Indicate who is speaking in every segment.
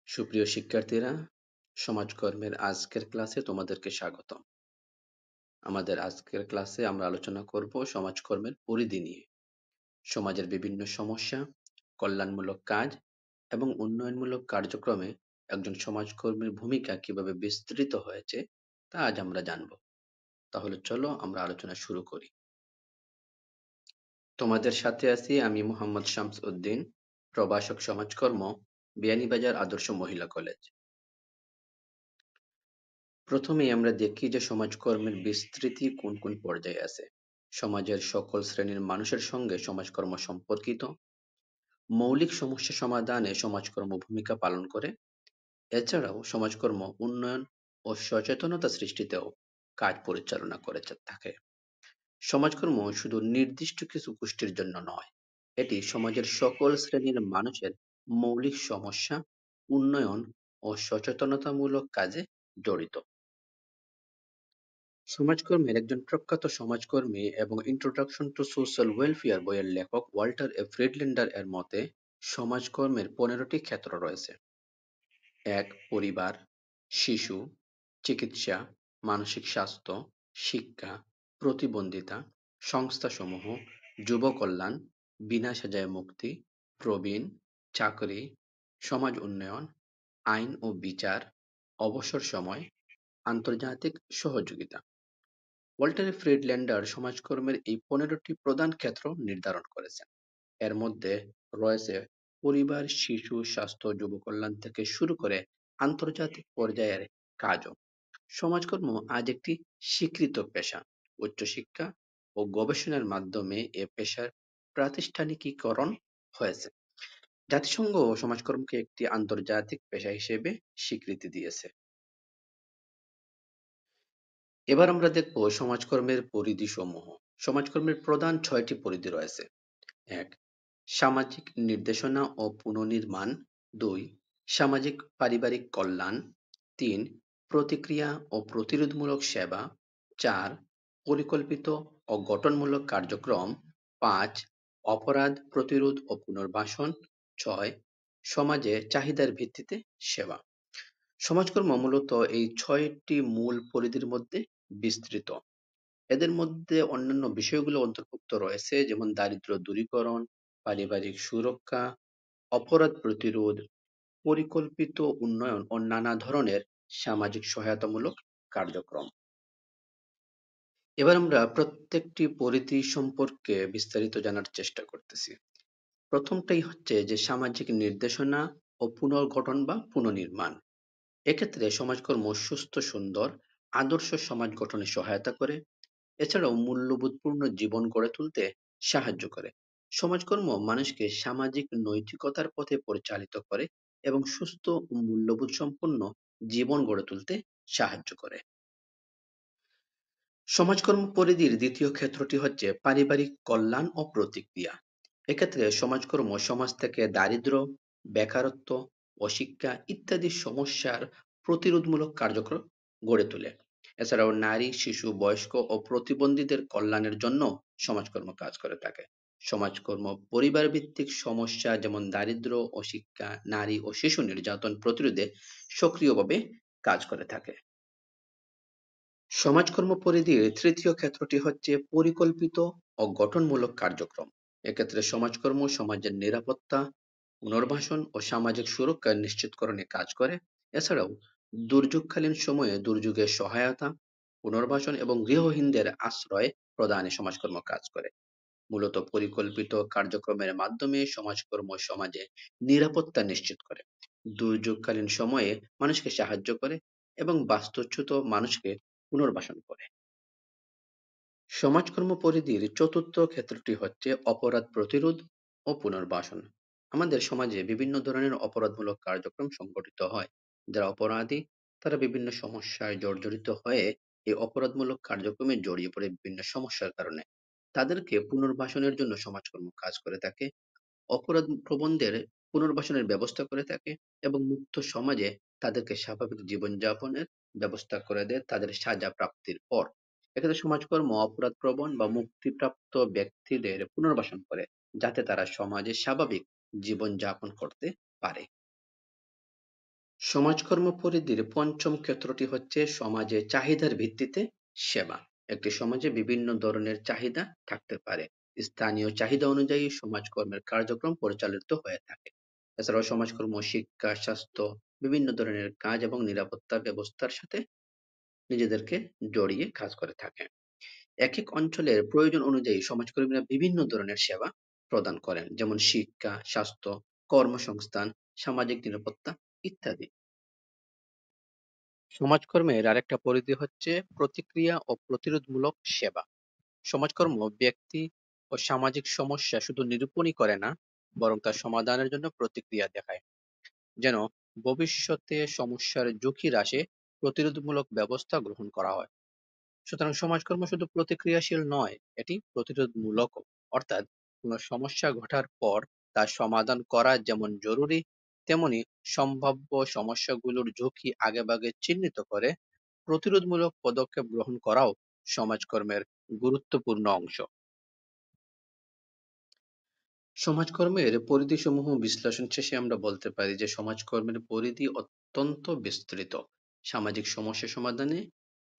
Speaker 1: সুপ্রিয় শিক্ষার্থীরা, সমাজকর্মের আজকের ক্লাসে তোমাদেরকে স্বাগত। আমাদের আজকের ক্লাসে আমরা আলোচনা করব সমাজকর্মের পরিধি নিয়ে। সমাজের বিভিন্ন সমস্যা, কল্যাণমূলক কাজ এবং উন্নয়নমূলক কার্যক্রমে একজন সমাজকর্মীর ভূমিকা কিভাবে বিস্তৃত হয়েছে তা আজ আমরা জানব। তাহলে চলো আমরা আলোচনা শুরু করি। তোমাদের সাথে আছি আমি মোহাম্মদ শামস উদ্দিন, প্রভাষক সমাজকর্ম, বিয়ানীবাজার আদর্শ মহিলা কলেজ। প্রথমেই আমরা দেখি যে সমাজকর্মের বিস্তৃতি কোন কোন পর্যায়ে আছে। সমাজের সকল শ্রেণীর মানুষের সঙ্গে সমাজকর্ম সম্পর্কিত। মৌলিক সমস্যা সমাধানে সমাজকর্ম ভূমিকা পালন করে। এছাড়াও সমাজকর্ম উন্নয়ন ও সচেতনতা সৃষ্টিতেও কাজ পরিচালনা করে থাকে। সমাজকর্ম শুধু নির্দিষ্ট কিছু গোষ্ঠীর জন্য নয়, এটি সমাজের সকল শ্রেণীর মানুষের মৌলিক সমস্যা উন্নয়ন ও সচেতনতামূলক কাজে জড়িত। সমাজকর্মের একজন প্রখ্যাত সমাজকর্মী এবং ইন্ট্রোডাকশন টু সোশ্যাল ওয়েলফেয়ার বইয়ের লেখক ওয়াল্টার এ ফ্রিডল্যান্ডার এর মতে সমাজকর্মের 15টি ক্ষেত্র রয়েছে। 1. পরিবার, শিশু, চিকিৎসা, মানসিক স্বাস্থ্য, শিক্ষা, প্রতিবন্ধিতা, সংস্থাসমূহ, যুব কল্যাণ, বিনা সাজায় মুক্তি, প্রবীণ, চাকরি, সমাজ উন্নয়ন, আইন ও বিচার, অবসর সময়, আন্তর্জাতিক সহযোগিতা। ওয়াল্টার ফ্রিডল্যান্ডার সমাজকর্মের এই 15টি প্রধান ক্ষেত্র নির্ধারণ করেছেন। এর মধ্যে রয়েছে পরিবার, শিশু, স্বাস্থ্য, যুব কল্যাণ থেকে শুরু করে আন্তর্জাতিক পর্যায়ের কাজও। সমাজকর্ম আজ একটি স্বীকৃত পেশা। উচ্চশিক্ষা ও গবেষণার মাধ্যমে এ পেশার প্রাতিষ্ঠানিকীকরণ হয়েছে। জাতিসংঘ সমাজকর্মকে একটি আন্তর্জাতিক পেশা হিসেবে স্বীকৃতি দিয়েছে। এবার আমরা দেখব সমাজকর্মের পরিধি সমূহ। সমাজকর্মের প্রধান 6টি পরিধি রয়েছে। 1. সামাজিক নির্দেশনা ও পুনর্নির্মাণ। 2. সামাজিক পারিবারিক কল্যাণ। 3. প্রতিক্রিয়া ও প্রতিরোধমূলক সেবা। 4. পরিকল্পিত ও গঠনমূলক কার্যক্রম। 5. অপরাধ প্রতিরোধ ও পুনর্বাসন। 6. সমাজে চাহিদার ভিত্তিতে সেবা। সমাজকর্ম মূলত এই 6টি মূল পরিধির মধ্যে বিস্তৃত। এদের মধ্যে অন্যান্য বিষয়গুলো অন্তর্ভুক্ত রয়েছে, যেমন দারিদ্র্য দূরীকরণ, পারিবারিক সুরক্ষা, অপরাধ প্রতিরোধ, পরিকল্পিত উন্নয়ন ও নানা ধরনের সামাজিক সহায়তামূলক কার্যক্রম। এবার আমরা প্রত্যেকটি পরিধি সম্পর্কে বিস্তারিত জানার চেষ্টা করতেছি। প্রথমটাই হচ্ছে যে সামাজিক নির্দেশনা ও পুনর্গঠন বা পুনর্নির্মাণ। এক্ষেত্রে সমাজকর্ম সুস্থ সুন্দর আদর্শ সমাজ গঠনে সহায়তা করে। এছাড়াও মূল্যবোধপূর্ণ জীবন গড়ে তুলতে সাহায্য করে। সমাজকর্ম মানুষকে সামাজিক নৈতিকতার পথে পরিচালিত করে এবং সুস্থ ও মূল্যবোধ সম্পন্ন জীবন গড়ে তুলতে সাহায্য করে। সমাজকর্ম পরিধির দ্বিতীয় ক্ষেত্রটি হচ্ছে পারিবারিক কল্যাণ ও প্রতিক্রিয়া। এক্ষেত্রে সমাজকর্ম সমাজ থেকে দারিদ্র্য, বেকারত্ব, অশিক্ষা ইত্যাদি সমস্যার প্রতিরোধমূলক কার্যক্রম গড়ে তোলে। এছাড়াও নারী, শিশু, বয়স্ক ও প্রতিবন্ধীদের কল্যাণের জন্য সমাজকর্ম কাজ করে থাকে। সমাজকর্ম পরিবার ভিত্তিক সমস্যা যেমন দারিদ্র্য, অশিক্ষা, নারী ও শিশু নির্যাতন প্রতিরোধে সক্রিয়ভাবে কাজ করে থাকে। সমাজকর্ম পরিধির তৃতীয় ক্ষেত্রটি হচ্ছে পরিকল্পিত ও গঠনমূলক কার্যক্রম। এক্ষেত্রে সমাজকর্ম সমাজের নিরাপত্তা, পুনর্বাসন ও সামাজিক সুরক্ষা নিশ্চিতকরণে কাজ করে। এছাড়াও দুর্যোগকালীন সময়ে দুর্যোগের সহায়তা, পুনর্বাসন এবং গৃহহীনদের আশ্রয় প্রদানে সমাজকর্ম কাজ করে। মূলত পরিকল্পিত কার্যক্রমের মাধ্যমে সমাজকর্ম সমাজে নিরাপত্তা নিশ্চিত করে, দুর্যোগকালীন সময়ে মানুষকে সাহায্য করে এবং বাস্তুচ্যুত মানুষকে পুনর্বাসন করে। সমাজকর্ম পরিধির চতুর্থ ক্ষেত্রটি হচ্ছে অপরাধ প্রতিরোধ ও পুনর্বাসন। আমাদের সমাজে বিভিন্ন ধরনের অপরাধমূলক কার্যক্রম সংঘটিত হয়। যারা অপরাধী তারা বিভিন্ন সমস্যায় জর্জরিত হয়ে এই অপরাধমূলক কার্যক্রমে জড়িয়ে পড়ে বিভিন্ন সমস্যার কারণে। তাদেরকে পুনর্বাসনের জন্য সমাজকর্ম কাজ করে থাকে। অপরাধ প্রবণদের পুনর্বাসনের ব্যবস্থা করে থাকে এবং মুক্ত সমাজে তাদেরকে স্বাভাবিক জীবনযাপনের ব্যবস্থা করে দেয় তাদের সাজা প্রাপ্তির পর। এক্ষেত্রে সমাজকর্ম অপরাধ প্রবণ বা মুক্তিপ্রাপ্ত ব্যক্তিদের পুনর্বাসন করে, যাতে তারা সমাজে স্বাভাবিক জীবনযাপন করতে পারে। সমাজকর্ম পরিধির পঞ্চম ক্ষেত্রটি হচ্ছে সমাজে চাহিদার ভিত্তিতে সেবা। একটি সমাজে বিভিন্ন ধরনের চাহিদা থাকতে পারে। স্থানীয় চাহিদা অনুযায়ী সমাজকর্মের কার্যক্রম পরিচালিত হয়ে থাকে। এছাড়াও সমাজকর্ম শিক্ষা, স্বাস্থ্য, বিভিন্ন ধরনের কাজ এবং নিরাপত্তা ব্যবস্থার সাথে নিজেদেরকে জড়িয়ে কাজ করে থাকে। একেক অঞ্চলের প্রয়োজন অনুযায়ী সমাজকর্মীরা বিভিন্ন ধরনের সেবা প্রদান করেন, যেমন শিক্ষা, স্বাস্থ্য, কর্মসংস্থান, সামাজিক নিরাপত্তা ইত্যাদি। সমাজকর্মের আরেকটা পরিধি হচ্ছে প্রতিক্রিয়া ও প্রতিরোধমূলক সেবা। সমাজকর্ম ব্যক্তি ও সামাজিক সমস্যা শুধু নিরূপণই করে না, বরং তার সমাধানের জন্য প্রতিক্রিয়া দেখায়, যেন ভবিষ্যতে সমস্যার ঝুঁকি হ্রাসে প্রতিরোধমূলক ব্যবস্থা গ্রহণ করা হয়। সুতরাং সমাজকর্ম শুধু প্রতিক্রিয়াশীল নয়, এটি প্রতিরোধমূলকও। অর্থাৎ কোনো সমস্যা ঘটার পর তার সমাধান করা যেমন জরুরি, তেমনি সম্ভাব্য সমস্যাগুলোর ঝুঁকি আগেভাগে চিহ্নিত করে প্রতিরোধমূলক পদক্ষেপ গ্রহণ করাও সমাজকর্মের গুরুত্বপূর্ণ অংশ। সমাজকর্মের পরিধিসমূহ বিশ্লেষণ শেষে আমরা বলতে পারি যে সমাজকর্মের পরিধি অত্যন্ত বিস্তৃত। সামাজিক সমস্যা সমাধানে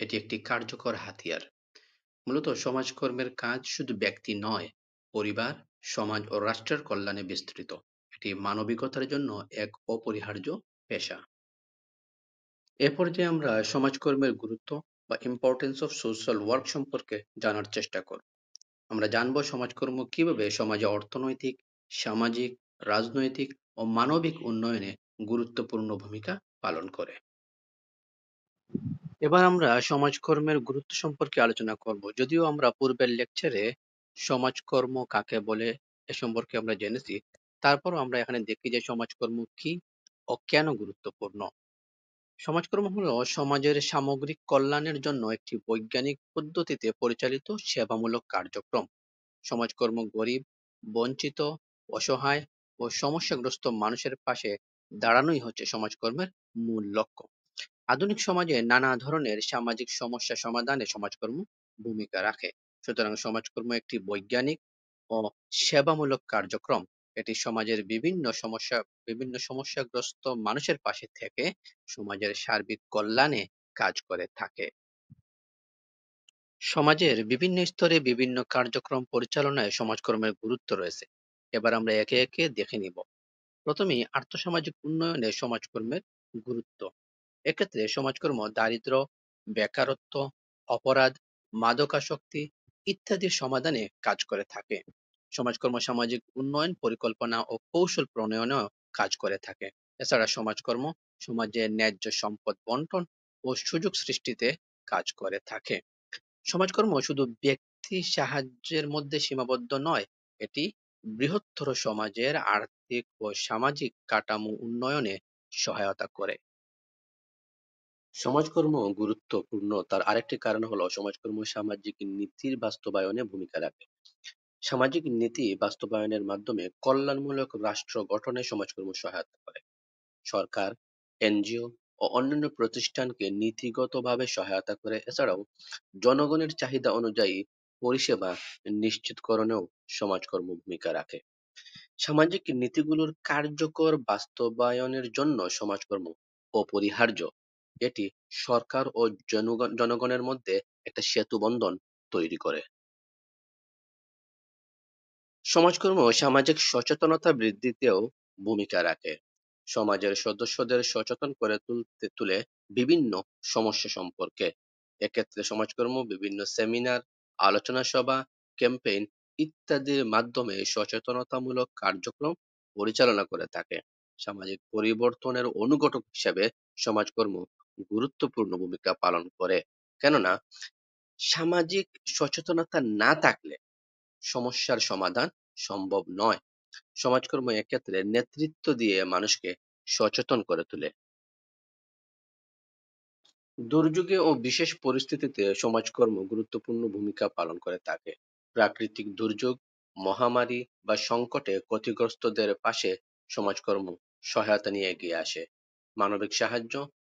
Speaker 1: এটি একটি কার্যকর হাতিয়ার। মূলত সমাজকর্মের কাজ শুধু ব্যক্তি নয়, পরিবার, সমাজ ও রাষ্ট্রের কল্যাণে বিস্তৃত। এটি মানবিকতার জন্য এক অপরিহার্য পেশা। এ পর্যায়ে আমরা সমাজকর্মের গুরুত্ব বা ইম্পর্টেন্স অফ সোশ্যাল ওয়ার্ক সম্পর্কে জানার চেষ্টা করব। আমরা জানব সমাজকর্ম কিভাবে সমাজে অর্থনৈতিক, সামাজিক, রাজনৈতিক ও মানবিক উন্নয়নে গুরুত্বপূর্ণ ভূমিকা পালন করে। এবার আমরা সমাজকর্মের গুরুত্ব সম্পর্কে আলোচনা করব। যদিও আমরা পূর্বের লেকচারে সমাজকর্ম কাকে বলে এ সম্পর্কে আমরা জেনেছি, তারপরও আমরা এখানে দেখি যে সমাজকর্ম কি ও কেন গুরুত্বপূর্ণ। সমাজকর্ম হলো সমাজের সামগ্রিক কল্যাণের জন্য একটি বৈজ্ঞানিক পদ্ধতিতে পরিচালিত সেবামূলক কার্যক্রম। সমাজকর্ম গরিব, বঞ্চিত, অসহায় ও সমস্যাগ্রস্ত মানুষের পাশে দাঁড়ানোই হচ্ছে সমাজকর্মের মূল লক্ষ্য। আধুনিক সমাজে নানা ধরনের সামাজিক সমস্যা সমাধানে সমাজকর্ম ভূমিকা রাখে। সুতরাং সমাজকর্ম একটি বৈজ্ঞানিক ও সেবামূলক কার্যক্রম। এটি সমাজের বিভিন্ন সমস্যাগ্রস্ত মানুষের পাশে থেকে সমাজের সার্বিক কল্যাণে কাজ করে থাকে। সমাজের বিভিন্ন স্তরে বিভিন্ন কার্যক্রম পরিচালনায় সমাজকর্মের গুরুত্ব রয়েছে। এবার আমরা একে একে দেখে নিব। প্রথমেই আর্থসামাজিক উন্নয়নে সমাজকর্মের গুরুত্ব। এক্ষেত্রে সমাজকর্ম দারিদ্র্য, বেকারত্ব, অপরাধ, মাদকাসক্তি ইত্যাদির সমাধানে কাজ করে থাকে। সমাজকর্ম সামাজিক উন্নয়ন পরিকল্পনা ও কৌশল প্রণয়নেও কাজ করে থাকে। এছাড়া সমাজকর্ম সমাজে ন্যায্য সম্পদ বন্টন ও সুযোগ সৃষ্টিতে কাজ করে থাকে। সমাজকর্ম শুধু ব্যক্তি সাহায্যের মধ্যে সীমাবদ্ধ নয়, এটি বৃহত্তর সমাজের আর্থিক ও সামাজিক কাঠামো উন্নয়নে সহায়তা করে। সমাজকর্ম গুরুত্বপূর্ণ তার আরেকটি কারণ হলো সমাজকর্ম সামাজিক নীতির বাস্তবায়নে ভূমিকা রাখে। সামাজিক নীতি বাস্তবায়নের মাধ্যমে কল্যাণমূলক রাষ্ট্র গঠনে সমাজকর্ম সহায়তা করে। সরকার, এনজিও ও অন্যান্য প্রতিষ্ঠানকে নীতিগতভাবে সহায়তা করে। এছাড়াও জনগণের চাহিদা অনুযায়ী পরিষেবা নিশ্চিতকরণেও সমাজকর্ম ভূমিকা রাখে। সামাজিক নীতিগুলোর কার্যকর বাস্তবায়নের জন্য সমাজকর্ম অপরিহার্য। এটি সরকার ও জনগণের মধ্যে একটা সেতু বন্ধন তৈরি করে। সমাজকর্ম সামাজিক সচেতনতা বৃদ্ধিতেও ভূমিকা রাখে। সমাজের সদস্যদের সচেতন করে তুলে বিভিন্ন সমস্যা সম্পর্কে। এক্ষেত্রে সমাজকর্ম বিভিন্ন সেমিনার, আলোচনা সভা, ক্যাম্পেইন ইত্যাদির মাধ্যমে সচেতনতামূলক কার্যক্রম পরিচালনা করে থাকে। সামাজিক পরিবর্তনের অনুঘটক হিসেবে সমাজকর্ম গুরুত্বপূর্ণ ভূমিকা পালন করে। কেননা সামাজিক সচেতনতা না থাকলে সমস্যার সমাধান সম্ভব নয়। সমাজকর্ম এক্ষেত্রে নেতৃত্ব দিয়ে মানুষকে সচেতন করে তোলে। দুর্যোগে ও বিশেষ পরিস্থিতিতে সমাজকর্ম গুরুত্বপূর্ণ ভূমিকা পালন করে থাকে। প্রাকৃতিক দুর্যোগ, মহামারী বা সংকটে ক্ষতিগ্রস্তদের পাশে সমাজকর্ম সহায়তা নিয়ে এগিয়ে আসে। মানবিক সাহায্য,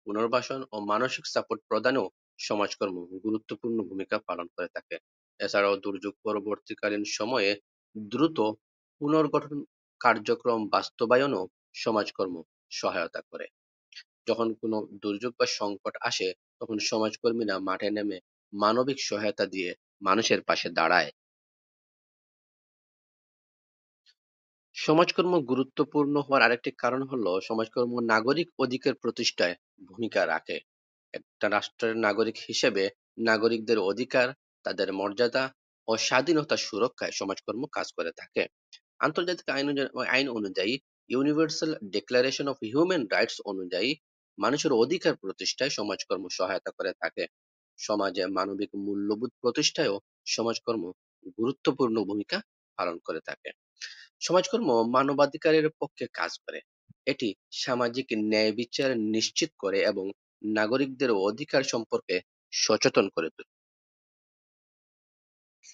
Speaker 1: পুনর্বাসন ও মানসিক সাপোর্ট প্রদানেও সমাজকর্ম গুরুত্বপূর্ণ ভূমিকা পালন করে থাকে। এছাড়াও দুর্যোগ পরবর্তীকালীন সময়ে দ্রুত পুনর্গঠন কার্যক্রম বাস্তবায়নও সমাজকর্ম সহায়তা করে। যখন কোনো দুর্যোগ বা সংকট আসে, তখন সমাজকর্মীরা মাঠে নেমে মানবিক সহায়তা দিয়ে মানুষের পাশে দাঁড়ায়। সমাজকর্ম গুরুত্বপূর্ণ হওয়ার আরেকটি কারণ হলো সমাজকর্ম নাগরিক অধিকার প্রতিষ্ঠায় ভূমিকা রাখে। একটা রাষ্ট্রের নাগরিক হিসেবে নাগরিকদের অধিকার, তাদের মর্যাদা ও স্বাধীনতা সুরক্ষায় সমাজকর্ম কাজ করে থাকে। আন্তর্জাতিক আইন অনুযায়ী, universal declaration of human rights অনুযায়ী, মানুষের অধিকার প্রতিষ্ঠায় সমাজকর্ম সহায়তা করে থাকে। সমাজে মানবিক মূল্যবোধ প্রতিষ্ঠায়ও সমাজকর্ম গুরুত্বপূর্ণ ভূমিকা পালন করে থাকে। সমাজকর্ম মানবাধিকারের পক্ষে কাজ করে। এটি সামাজিক ন্যায় বিচার নিশ্চিত করে এবং নাগরিকদের অধিকার সম্পর্কে সচেতন করে তোলে।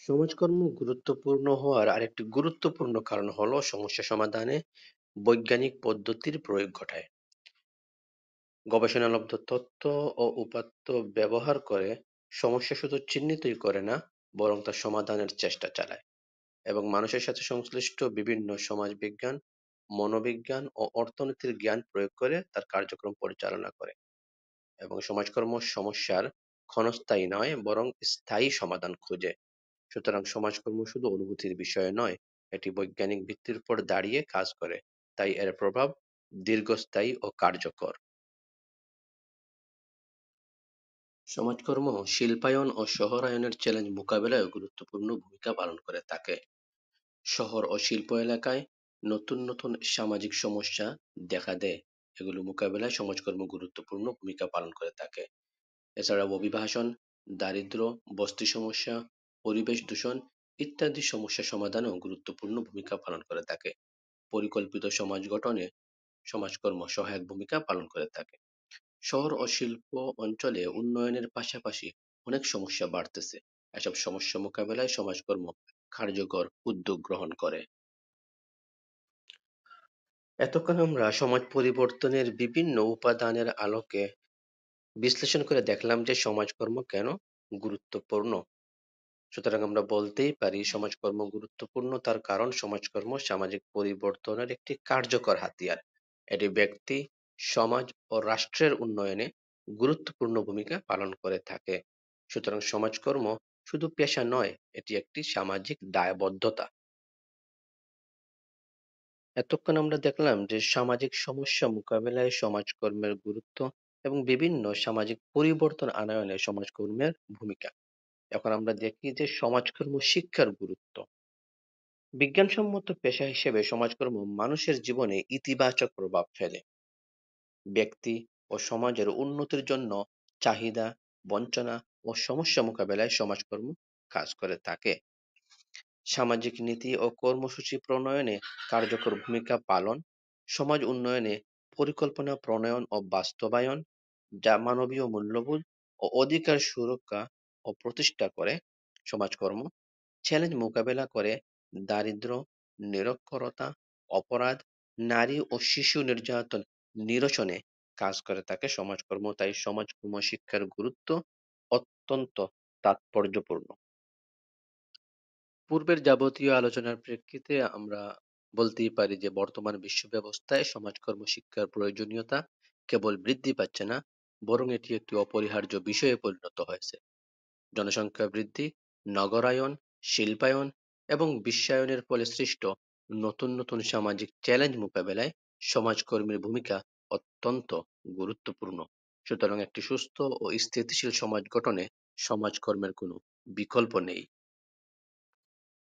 Speaker 1: সমাজকর্ম গুরুত্বপূর্ণ হওয়ার আরেকটি গুরুত্বপূর্ণ কারণ হলো সমস্যা সমাধানে বৈজ্ঞানিক পদ্ধতির প্রয়োগ ঘটায়। গবেষণালব্ধ তথ্য ও উপাত্ত ব্যবহার করে সমস্যা শুধু চিহ্নিতই করে না, বরং তার সমাধানের চেষ্টা চালায় এবং মানুষের সাথে সংশ্লিষ্ট বিভিন্ন সমাজবিজ্ঞান, মনোবিজ্ঞান ও অর্থনীতির জ্ঞান প্রয়োগ করে তার কার্যক্রম পরিচালনা করে এবং সমাজকর্ম সমস্যার ক্ষণস্থায়ী নয়, বরং স্থায়ী সমাধান খুঁজে। সুতরাং সমাজকর্ম শুধু অনুভূতির বিষয় নয়, এটি বৈজ্ঞানিক ভিত্তির উপর দাঁড়িয়ে কাজ করে। তাই এর প্রভাব দীর্ঘস্থায়ী ও কার্যকর। সমাজকর্ম শিল্পায়ন ও শহরায়নের চ্যালেঞ্জ মোকাবেলায় গুরুত্বপূর্ণ ভূমিকা পালন করে থাকে। শহর ও শিল্প এলাকায় নতুন নতুন সামাজিক সমস্যা দেখা দেয়। এগুলো মোকাবেলায় সমাজকর্ম গুরুত্বপূর্ণ ভূমিকা পালন করে থাকে। এছাড়াও অভিবাসন, দারিদ্র্য, বস্তি সমস্যা, পরিবেশ দূষণ ইত্যাদি সমস্যা সমাধানেও গুরুত্বপূর্ণ ভূমিকা পালন করে থাকে। পরিকল্পিত সমাজ গঠনে সমাজকর্ম সহায়ক ভূমিকা পালন করে থাকে। শহর ও শিল্প অঞ্চলে উন্নয়নের পাশাপাশি অনেক সমস্যা বাড়তেছে। এসব সমস্যা মোকাবেলায় সমাজকর্ম কার্যকর উদ্যোগ গ্রহণ করে। এতক্ষণ আমরা সমাজ পরিবর্তনের বিভিন্ন উপাদানের আলোকে বিশ্লেষণ করে দেখলাম যে সমাজকর্ম কেন গুরুত্বপূর্ণ। সুতরাং আমরা বলতেই পারি সমাজকর্ম গুরুত্বপূর্ণ, তার কারণ সমাজকর্ম সামাজিক পরিবর্তনের একটি কার্যকর হাতিয়ার। এটি ব্যক্তি, সমাজ ও রাষ্ট্রের উন্নয়নে গুরুত্বপূর্ণ ভূমিকা পালন করে থাকে। সুতরাং সমাজকর্ম শুধু পেশা নয়, এটি একটি সামাজিক দায়বদ্ধতা। এতক্ষণ আমরা দেখলাম যে সামাজিক সমস্যা মোকাবেলায় সমাজকর্মের গুরুত্ব এবং বিভিন্ন সামাজিক পরিবর্তন আনয়নে সমাজকর্মের ভূমিকা। এখন আমরা দেখি যে সমাজকর্ম শিক্ষার গুরুত্ব। বিজ্ঞানসম্মত পেশা হিসেবে সমাজকর্ম মানুষের জীবনে ইতিবাচক প্রভাব ফেলে। ব্যক্তি ও সমাজের উন্নতির জন্য চাহিদা, বঞ্চনা ও সমস্যা মোকাবেলায় সমাজকর্ম কাজ করে থাকে। সামাজিক নীতি ও কর্মসূচি প্রণয়নে কার্যকর ভূমিকা পালন, সমাজ উন্নয়নে পরিকল্পনা প্রণয়ন ও বাস্তবায়ন, যা মানবীয় মূল্যবোধ ও অধিকার সুরক্ষা ও প্রতিষ্ঠা করে। সমাজকর্ম চ্যালেঞ্জ মোকাবেলা করে দারিদ্র্য, নিরক্ষরতা, অপরাধ, নারী ও শিশু নির্যাতন নিরসনে কাজ করে থাকে সমাজকর্ম। তাই সমাজকর্ম শিক্ষার গুরুত্ব অত্যন্ত তাৎপর্যপূর্ণ। পূর্বের যাবতীয় আলোচনার প্রেক্ষিতে আমরা বলতেই পারি যে বর্তমান বিশ্ব ব্যবস্থায় সমাজকর্ম শিক্ষার প্রয়োজনীয়তা কেবল বৃদ্ধি পাচ্ছে না, বরং এটি একটি অপরিহার্য বিষয়ে পরিণত হয়েছে। জনসংখ্যা বৃদ্ধি, নগরায়ন, শিল্পায়ন এবং বিশ্বায়নের ফলে সৃষ্ট নতুন নতুন সামাজিক চ্যালেঞ্জ মোকাবেলায় সমাজকর্মীর ভূমিকা অত্যন্ত গুরুত্বপূর্ণ। সুতরাং একটি সুস্থ ও স্থিতিশীল সমাজ গঠনে সমাজকর্মের কোনো বিকল্প নেই।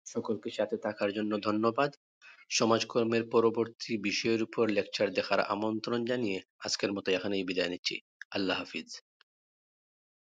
Speaker 1: সকলকে সাথে থাকার জন্য ধন্যবাদ। সমাজকর্মের পরবর্তী বিষয়ের উপর লেকচার দেখার আমন্ত্রণ জানিয়ে আজকের মতো এখানেই বিদায় নিচ্ছি। আল্লাহ হাফিজ।